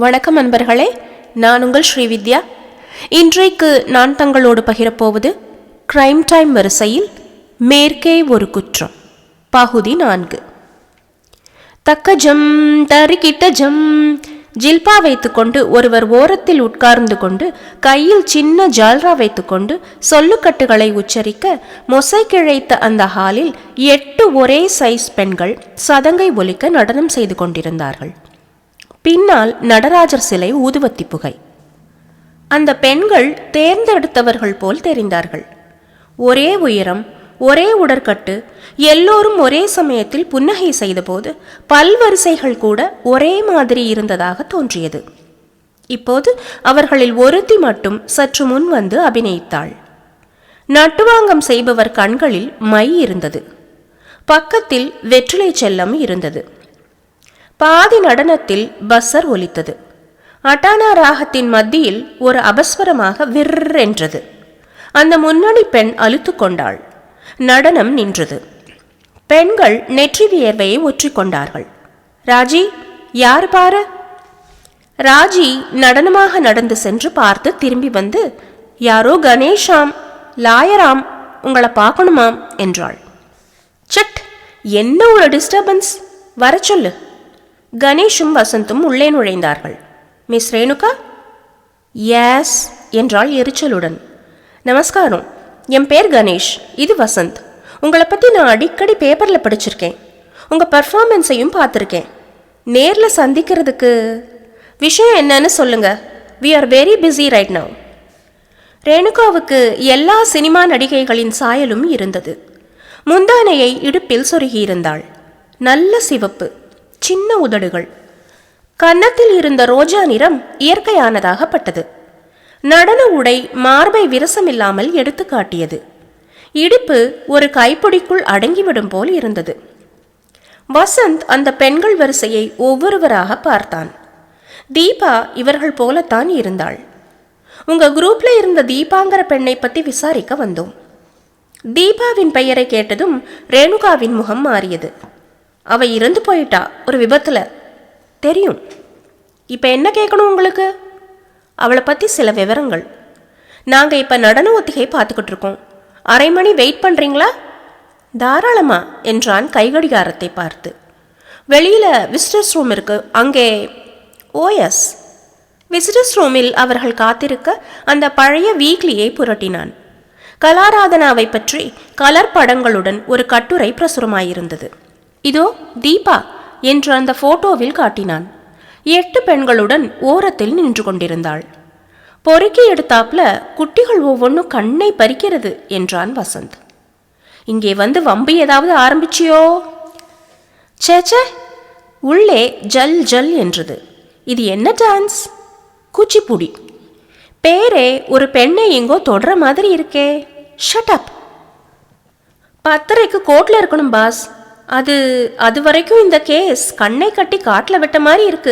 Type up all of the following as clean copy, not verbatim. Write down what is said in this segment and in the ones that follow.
வணக்கம் நண்பர்களே, நான் உங்கள் ஸ்ரீவித்யா. இன்றைக்கு நான் தங்களோடு பகிரப்போவது கிரைம் டைம் வரிசையில் மேற்கே ஒரு குற்றம் பகுதி 4. தக்க ஜம் தரிக்கிட்ட ஜம் ஜில்பா வைத்துக்கொண்டு ஒருவர் ஓரத்தில் உட்கார்ந்து கொண்டு கையில் சின்ன ஜால்ரா வைத்துக்கொண்டு சொல்லுக்கட்டுகளை உச்சரிக்க மொசை கிழைத்த அந்த ஹாலில் 8 ஒரே சைஸ் பெண்கள் சதங்கை ஒலிக்க நடனம் செய்து கொண்டிருந்தார்கள். பின்னால் நடராஜர் சிலை ஊதுவத்தி புகை. அந்த பெண்கள் தேர்ந்தெடுத்தவர்கள் போல் தெரிந்தார்கள். ஒரே உயரம், ஒரே உடற்கட்டு, எல்லோரும் ஒரே சமயத்தில் புன்னகை செய்தபோது பல்வரிசைகள் கூட ஒரே மாதிரி இருந்ததாக தோன்றியது. இப்போது அவர்களில் ஒருத்தி மட்டும் சற்று முன் வந்து அபிநயித்தாள். நட்டுவாங்கம் செய்பவர் கண்களில் மை இருந்தது. பக்கத்தில் வெற்றிலை செல்லம் இருந்தது. பாதி நடனத்தில் பஸ்ஸர் ஒலித்தது. அட்டானா ராகத்தின் மத்தியில் ஒரு அபஸ்வரமாக விற்றென்றது. அந்த முன்னணி பெண் அலுத்து கொண்டாள். நடனம் நின்றது. பெண்கள் நெற்றி வியர்வையை ஒற்றிக்கொண்டார்கள். ராஜி, யார் பாரு? ராஜி நடனமாக நடந்து சென்று பார்த்து திரும்பி வந்து, யாரோ கணேஷாம், லாயராம், உங்களை பார்க்கணுமாம் என்றாள். சட், என்ன ஒரு டிஸ்டர்பன்ஸ், வர சொல்லு. கணேஷும் வசந்தும் உள்ளே நுழைந்தார்கள். மிஸ் ரேணுகா? எஸ் என்றாள் எரிச்சலுடன். நமஸ்காரம், என் பேர் கணேஷ், இது வசந்த். உங்களை பற்றி நான் அடிக்கடி பேப்பரில் படிச்சிருக்கேன். உங்கள் பர்ஃபார்மன்ஸையும் பார்த்துருக்கேன். நேரில் சந்திக்கிறதுக்கு விஷயம் என்னன்னு சொல்லுங்க. We are very busy right now. ரேணுகாவுக்கு எல்லா சினிமா நடிகைகளின் சாயலும் இருந்தது. முந்தானையை இடுப்பில் சொருகியிருந்தாள். நல்ல சிவப்பு, சின்ன உதடுகள். கன்னத்தில் இருந்த ரோஜா நிறம் இயற்கையானதாகப்பட்டது. நடன உடை மார்பை விரசமில்லாமல் எடுத்து காட்டியது. இடுப்பு ஒரு கைப்பிடிக்குள் அடங்கிவிடும் போல் இருந்தது. வசந்த் அந்த பெண்கள் வரிசையை ஒவ்வொருவராக பார்த்தான். தீபா இவர்கள் போலத்தான் இருந்தாள். உங்க குரூப்ல இருந்த தீபாங்கிற பெண்ணை பற்றி விசாரிக்க வந்தோம். தீபாவின் பெயரை கேட்டதும் ரேணுகாவின் முகம் மாறியது. அவ இறந்து போயிட்டா ஒரு விபத்துல. தெரியும். இப்ப என்ன கேட்கணும் உங்களுக்கு? அவளை பத்தி சில விவரங்கள். நாங்க இப்ப நடன ஒத்திகை பார்த்துக்கிட்டு இருக்கோம். அரை மணி வெயிட் பண்றீங்களா? தாராளமா என்றான் கைகடிகாரத்தை பார்த்து. வெளியில விசிட்டர்ஸ் ரூம் இருக்கு, அங்கே. ஓஎஸ். விசிட்டர்ஸ் ரூமில் அவர்கள் காத்திருக்க அந்த பழைய வீக்லியை புரட்டினான். கலாராதனாவை பற்றி கலர் படங்களுடன் ஒரு கட்டுரை பிரசுரமாயிருந்தது. இதோ தீபா என்று அந்த போட்டோவில் காட்டினான். 8 பெண்களுடன் ஓரத்தில் நின்று கொண்டிருந்தாள். பொறுக்கி எடுத்தாப்ல குட்டிகள் ஒவ்வொன்றும் கண்ணை பறிக்கிறது என்றான் வசந்த். இங்கே வந்து வம்பு ஏதாவது ஆரம்பிச்சியோ? சேச்சே, உள்ளே ஜல் ஜல் என்றது. இது என்ன டான்ஸ்? குச்சிப்புடி. பேரே ஒரு பெண்ணை எங்கோ தொடர மாதிரி இருக்கே. Shut up. 10:30க்கு கோர்ட்ல இருக்கணும் பாஸ். அது வரைக்கும் இந்த கேஸ் கண்ணை கட்டி காட்டில் விட்ட மாதிரி இருக்கு.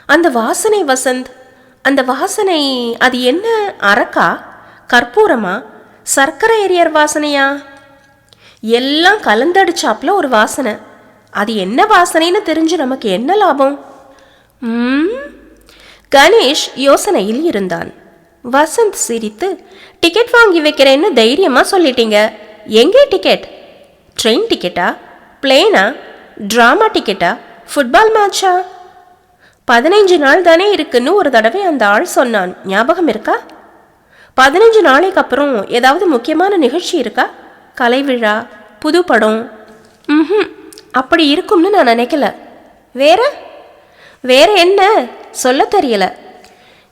அந்த வாசனை வசந்த், அந்த வாசனை, அது என்ன? அரக்கா, கற்பூரமா, சர்க்கரை எரியர் வாசனையா? எல்லாம் கலந்தடிச்சாப்ல ஒரு வாசனை. அது என்ன வாசனைன்னு தெரிஞ்சு நமக்கு என்ன லாபம்? கணேஷ் யோசனையில் இருந்தான். வசந்த் சிரித்து, டிக்கெட் வாங்கி வைக்கிறேன்னு தைரியமா சொல்லிட்டீங்க. எங்கே டிக்கெட்? ட்ரெயின் டிக்கெட்டா, பிளேனா, டிராமா டிக்கெட்டா, ஃபுட்பால் மேட்சா? 15 நாள் தானே இருக்குன்னு ஒரு தடவை அந்த ஆள் சொன்னான், ஞாபகம் இருக்கா? 15 நாளைக்கு அப்புறம் ஏதாவது முக்கியமான நிகழ்ச்சி இருக்கா? கலை விழா, புது படம்? அப்படி இருக்கும்னு நான் நினைக்கல. வேற என்ன சொல்ல தெரியல.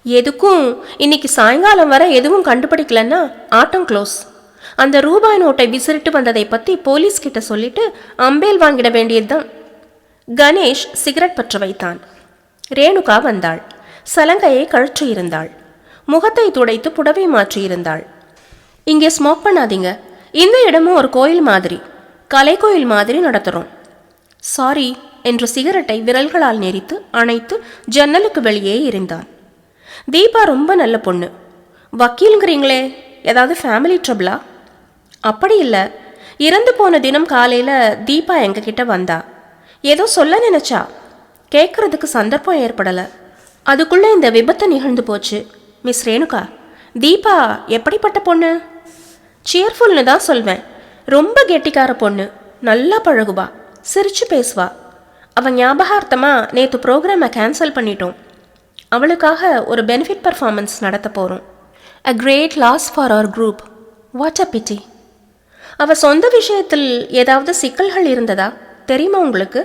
எதுக்கும் இன்னைக்கு சாயங்காலம் வர எதுவும் கண்டுபிடிக்கலன்னா ஆட்டம் க்ளோஸ். அந்த ரூபாய் நோட்டை விசிறிட்டு வந்ததை பற்றி போலீஸ் கிட்ட சொல்லிட்டு அம்பேல் வாங்கிட வேண்டியதுதான். கணேஷ் சிகரெட் பற்ற வைத்தான். ரேணுகா வந்தாள். சலங்கையை கழற்றியிருந்தாள். முகத்தை துடைத்து புடவை மாற்றியிருந்தாள். இங்கே ஸ்மோக் பண்ணாதீங்க. இந்த இடமும் ஒரு கோயில் மாதிரி, கலை கோயில் மாதிரி நடத்துகிறோம். சாரி என்று சிகரெட்டை விரல்களால் நெரித்து அணைத்து ஜன்னலுக்கு வெளியே எறிந்தான். தீபா ரொம்ப நல்ல பொண்ணு. வக்கீலுங்கிறீங்களே, ஏதாவது ஃபேமிலி ட்ரபிளா? அப்படி இல்லை. இறந்து போன தினம் காலையில் தீபா எங்ககிட்ட வந்தா. ஏதோ சொல்ல நினைச்சா. கேட்கறதுக்கு சந்தர்ப்பம் ஏற்படலை. அதுக்குள்ளே இந்த விபத்து நிகழ்ந்து போச்சு. மிஸ் ரேணுகா, தீபா எப்படிப்பட்ட பொண்ணு? சியர்ஃபுல்னு தான் சொல்வேன். ரொம்ப கெட்டிக்கார பொண்ணு. நல்லா பழகுவா, சிரிச்சு பேசுவா. அவன் ஞாபகார்த்தமாக நேற்று ப்ரோக்ராமை கேன்சல் பண்ணிட்டோம். அவளுக்காக ஒரு பெனிஃபிட் பர்ஃபார்மன்ஸ் நடத்த போகிறோம். A great loss for our group. What a pity. அவள் சொந்த விஷயத்தில் ஏதாவது சிக்கல்கள் இருந்ததா தெரியுமா உங்களுக்கு?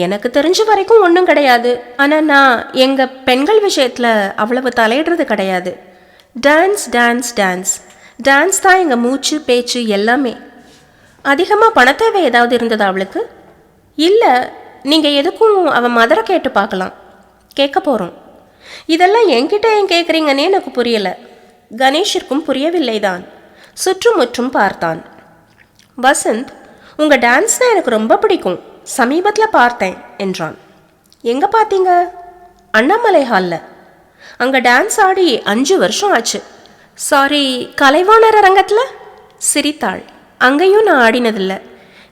எனக்கு தெரிஞ்ச வரைக்கும் ஒன்றும் கிடையாது. ஆனால் நான் எங்கள் பெண்கள் விஷயத்தில் அவ்வளவு தலையிடுறது கிடையாது. டான்ஸ் டான்ஸ் டான்ஸ் டான்ஸ் தான் எங்கள் மூச்சு பேச்சு எல்லாமே. அதிகமாக பணத்தேவை ஏதாவது இருந்ததா அவளுக்கு? இல்லை, நீங்கள் எதுக்கும் அவன் மதரை கேட்டு பார்க்கலாம். கேட்க போகிறோம். இதெல்லாம் என்கிட்ட ஏன் கேட்குறீங்கன்னே எனக்கு புரியலை. கணேஷிற்கும் புரியவில்லை தான். சுற்றுமுற்றும் பார்த்தான். வசந்த், உங்கள் டான்ஸ் தான் எனக்கு ரொம்ப பிடிக்கும், சமீபத்தில் பார்த்தேன் என்றான். எங்கே பார்த்தீங்க? அண்ணாமலை ஹாலில். அங்கே டான்ஸ் ஆடி 5 வருஷம் ஆச்சு. சாரி, கலைவாணர் அரங்கத்தில்? சிரித்தாள். அங்கேயும் நான் ஆடினதில்லை.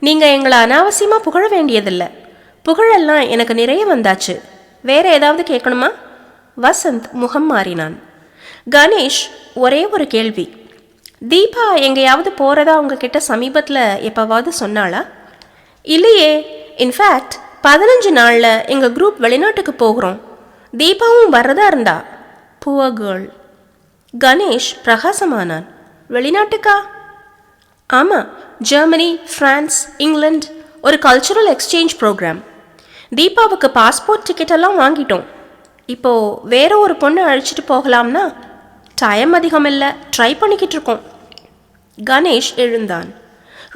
நீங்கள் எங்களை அனாவசியமாக புகழ வேண்டியதில்லை. புகழெல்லாம் எனக்கு நிறைய வந்தாச்சு. வேற ஏதாவது கேட்கணுமா? வசந்த் முகம் மாறினான். கணேஷ், ஒரே ஒரு கேள்வி. தீபா எங்கேயாவது போகிறதா உங்ககிட்ட சமீபத்தில் எப்போவாவது சொன்னாளா? இல்லையே. இன்ஃபேக்ட் 15 நாளில் எங்கள் குரூப் வெளிநாட்டுக்கு போகிறோம். தீபாவும் வர்றதா இருந்தா. Poor girl. கணேஷ் பிரகாசமானான். வெளிநாட்டுக்கா? ஆமாம், ஜெர்மனி, ஃப்ரான்ஸ், இங்கிலாந்து. ஒரு கல்ச்சுரல் எக்ஸ்சேஞ்ச் ப்ரோக்ராம். தீபாவுக்கு பாஸ்போர்ட் டிக்கெட்டெல்லாம் வாங்கிட்டோம். இப்போது வேற ஒரு பொண்ணை அழைச்சிட்டு போகலாம்னா டைம் அதிகம் இல்லை, ட்ரை பண்ணிக்கிட்டு இருக்கோம். கணேஷ் எழுந்தான்.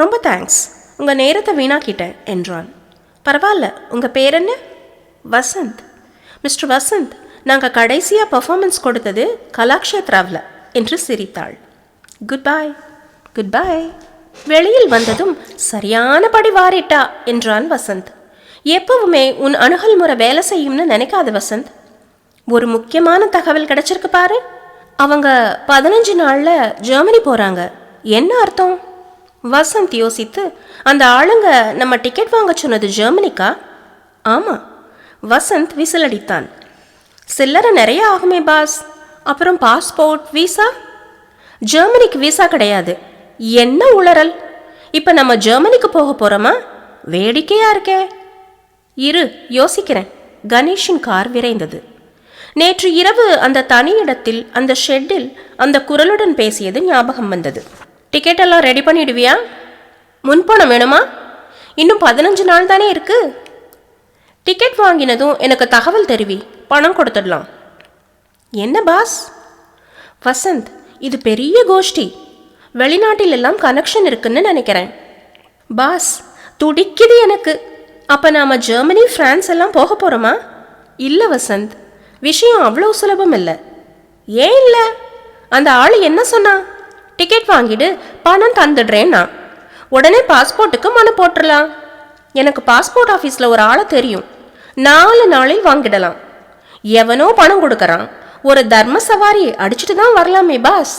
ரொம்ப தேங்க்ஸ், உங்கள் நேரத்தை வீணாக்கிட்டேன் என்றான். பரவாயில்ல, உங்கள் பேர் என்ன? வசந்த். மிஸ்டர் வசந்த், நாங்கள் கடைசியாக பர்ஃபார்மன்ஸ் கொடுத்தது கலாக்ஷேத்ராவில் என்று சிரித்தாள். Good bye. Good bye. வெளியில் வந்ததும் சரியான படி வாரிட்டா என்றான் வசந்த். எப்பவுமே உன் அணுகல் முறை வேலை செய்யும்னு நினைக்காத வசந்த். ஒரு முக்கியமான தகவல் கிடைச்சிருக்கு பாரு. அவங்க 15 நாளில் ஜெர்மனி போகிறாங்க. என்ன அர்த்தம்? வசந்த் யோசித்து, அந்த ஆளுங்க நம்ம டிக்கெட் வாங்க சொன்னது ஜெர்மனிக்கா? ஆமாம். வசந்த் விசிலடித்தான். சில்லறை நிறைய ஆகுமே பாஸ். அப்புறம் பாஸ்போர்ட், வீசா? ஜெர்மனிக்கு வீசா கிடையாது. என்ன உளறல்! இப்போ நம்ம ஜெர்மனிக்கு போக போகிறோமா? வேடிக்கையாக இருக்கே. இரு, யோசிக்கிறேன். கணேஷின் கார் விரைந்தது. நேற்று இரவு அந்த தனி இடத்தில், அந்த ஷெட்டில் அந்த குரலுடன் பேசியது ஞாபகம் வந்தது. டிக்கெட்டெல்லாம் ரெடி பண்ணிடுவியா? முன்பணம் வேணுமா? இன்னும் 15 நாள் தானே இருக்கு. டிக்கெட் வாங்கினதும் எனக்கு தகவல் தெரிவி, பணம் கொடுத்துடலாம். என்ன பாஸ்? வசந்த், இது பெரிய கோஷ்டி. வெளிநாட்டில் எல்லாம் கனெக்ஷன் இருக்குன்னு நினைக்கிறேன். பாஸ், துடிக்குது எனக்கு. அப்போ நாம் ஜெர்மனி, ஃப்ரான்ஸ் எல்லாம் போக போகிறோமா? இல்லை வசந்த், விஷயம் அவ்வளோ சுலபம் இல்லை. ஏன் இல்லை? அந்த ஆள் என்ன சொன்னா? டிக்கெட் வாங்கிட்டு பணம் தந்துடுறேன்னா உடனே பாஸ்போர்ட்டுக்கு மனு போட்டுடலாம். எனக்கு பாஸ்போர்ட் ஆஃபீஸில் ஒரு ஆளை தெரியும். 4 நாளில் வாங்கிடலாம். எவனோ பணம் கொடுக்கறான். ஒரு தர்ம சவாரி அடிச்சுட்டு தான் வரலாமே பாஸ்.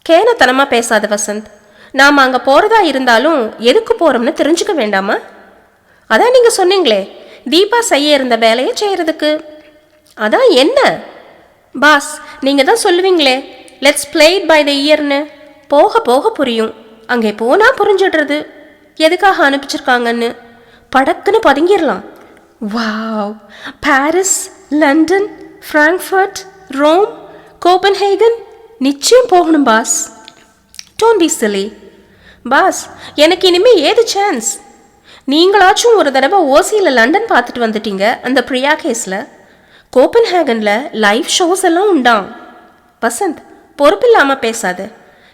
கேனத்தனமாக பேசாத வசந்த். நாம் அங்கே போகிறதா இருந்தாலும் எதுக்கு போகிறோம்னு தெரிஞ்சுக்க வேண்டாமா? அதான் நீங்கள் சொன்னீங்களே, தீபா செய்ய இருந்த வேலையை செய்கிறதுக்கு. அதான் என்ன பாஸ், நீங்கள் தான் சொல்லுவீங்களே, let's play it by the இயர்னு. போக போக புரியும். அங்கே போனால் புரிஞ்சிடுறது எதுக்காக அனுப்பிச்சிருக்காங்கன்னு. படக்குன்னு பதுங்கிடலாம். Wow! Paris, London, Frankfurt, Rome, Copenhagen. நிச்சயம் போகணும் boss. Don't be silly. Boss, எனக்கு இனிமேல் ஏது சான்ஸ்? நீங்களாச்சும் ஒரு தடவை ஓசியில் லண்டன் பார்த்துட்டு வந்துட்டீங்க, அந்த பிரியா கேஸில். கோப்பன்ஹேகனில் லைவ் ஷோஸ் எல்லாம் உண்டாம். வசந்த், பொறுப்பில்லாமல் பேசாத.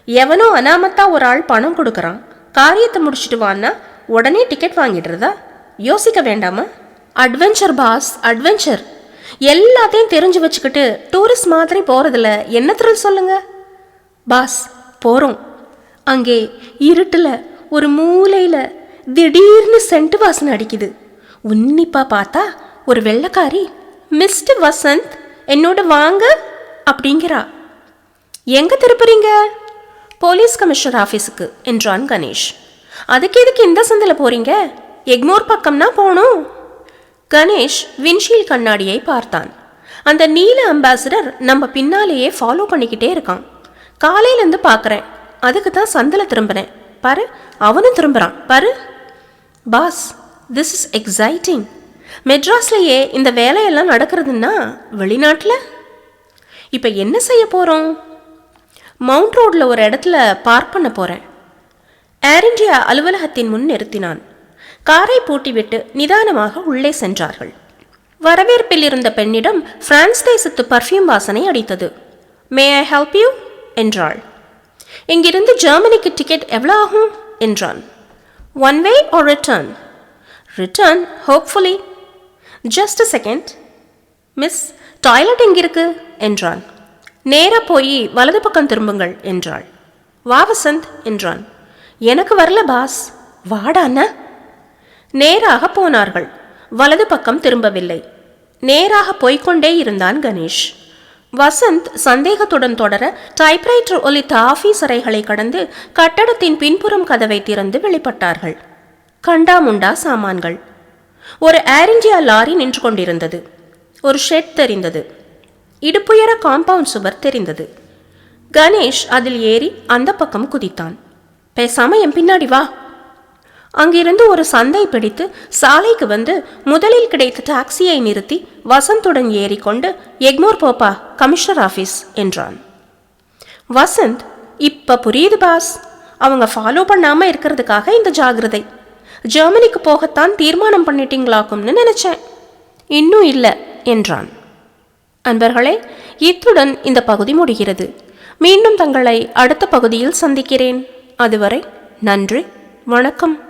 எவனோ அனாமத்தா ஒரு ஆள் பணம் கொடுக்குறான், காரியத்தை முடிச்சுட்டு வான்னா உடனே டிக்கெட் வாங்கிடுறதா? யோசிக்க வேண்டாமா? Adventure boss, adventure. எல்லாத்தையும் தெரிஞ்சு வச்சுக்கிட்டு டூரிஸ்ட் மாதிரி போகிறதுல என்ன த்ரில் சொல்லுங்க? பாஸ், போகிறோம். அங்கே இருட்டில் ஒரு மூலையில் திடீர்னு சென்ட் வாசனை அடிக்குது. உன்னிப்பா பார்த்தா ஒரு வெள்ளைக்காரி, மிஸ்டர் வசந்த் என்னோட வாங்க அப்படிங்கிறா. எங்கே திருப்புறீங்க? போலீஸ் கமிஷனர் ஆஃபீஸுக்கு என்றான் கணேஷ். அதுக்கு எதுக்கு இந்த சந்தில் போகிறீங்க? எக்மோர் பக்கம்னா போகணும். கணேஷ் விண்ஷீல் கண்ணாடியை பார்த்தான். அந்த நீல அம்பாசிடர் நம்ம பின்னாலேயே ஃபாலோ பண்ணிக்கிட்டே இருக்கான். காலையிலேருந்து பார்க்குறேன். அதுக்கு தான் சந்தில் திரும்புகிறேன். பாரு, அவனும் திரும்புகிறான் பாரு. Boss, this is exciting. மெட்ராஸ்லேயே இந்த வேலையெல்லாம் நடக்கிறதுன்னா வெளிநாட்டில் இப்போ என்ன செய்ய போகிறோம்? மவுண்ட் ரோடில் ஒரு இடத்துல பார்க் பண்ண போகிறேன். ஏர் இண்டியா அலுவலகத்தின் முன் நிறுத்தினான். காரை பூட்டிவிட்டு நிதானமாக உள்ளே சென்றார்கள். வரவேற்பில் இருந்த பெண்ணிடம் பிரான்ஸ் தேசத்து பர்ஃப்யூம் வாசனை அடித்தது. மே ஐ ஹெல்ப் யூ என்றாள். இங்கிருந்து ஜெர்மனிக்கு டிக்கெட் எவ்வளோ ஆகும் என்றான். One way or return? Return hopefully. Just a second. Miss, toilet எங்கிருக்கு என்றான். நேராக போய் வலது பக்கம் திரும்புங்கள் என்றாள். வா வசந்த் என்றான். எனக்கு வரல பாஸ். வாடாண்ணா. நேராக போனார்கள். வலது பக்கம் திரும்பவில்லை. நேராக போய்கொண்டே இருந்தான் கணேஷ். வசந்த் சந்தேகத்துடன் தொடர டைப்ரைட்டர் ஒலித்த ஆபீஸ் அறைகளை கடந்து கட்டடத்தின் பின்புறம் கதவை திறந்து வெளிப்பட்டார்கள். கண்டாமுண்டா சாமான்கள். ஒரு ஏர் இண்டியா லாரி நின்று கொண்டிருந்தது. ஒரு ஷெட் தெரிந்தது. இடுப்புயர காம்பவுண்ட் சுவர் தெரிந்தது. கணேஷ் அதில் ஏறி அந்த பக்கம் குதித்தான். பேசாம என் பின்னாடி வா. அங்கிருந்து ஒரு சந்தை பிடித்து சாலைக்கு வந்து முதலில் கிடைத்த டாக்ஸியை நிறுத்தி வசந்துடன் ஏறிக்கொண்டு எக்மோர் போப்பா, கமிஷனர் ஆஃபீஸ் என்றான். வசந்த், இப்ப புரியுது பாஸ். அவங்க ஃபாலோ பண்ணாம இருக்கிறதுக்காக இந்த ஜாகிரதை. ஜெர்மனிக்கு போகத்தான் தீர்மானம் பண்ணிட்டீங்களாக்கும்னு நினைச்சேன். இன்னும் இல்லை என்றான். அன்பர்களே, இத்துடன் இந்த பகுதி முடிகிறது. மீண்டும் தங்களை அடுத்த பகுதியில் சந்திக்கிறேன். அதுவரை நன்றி, வணக்கம்.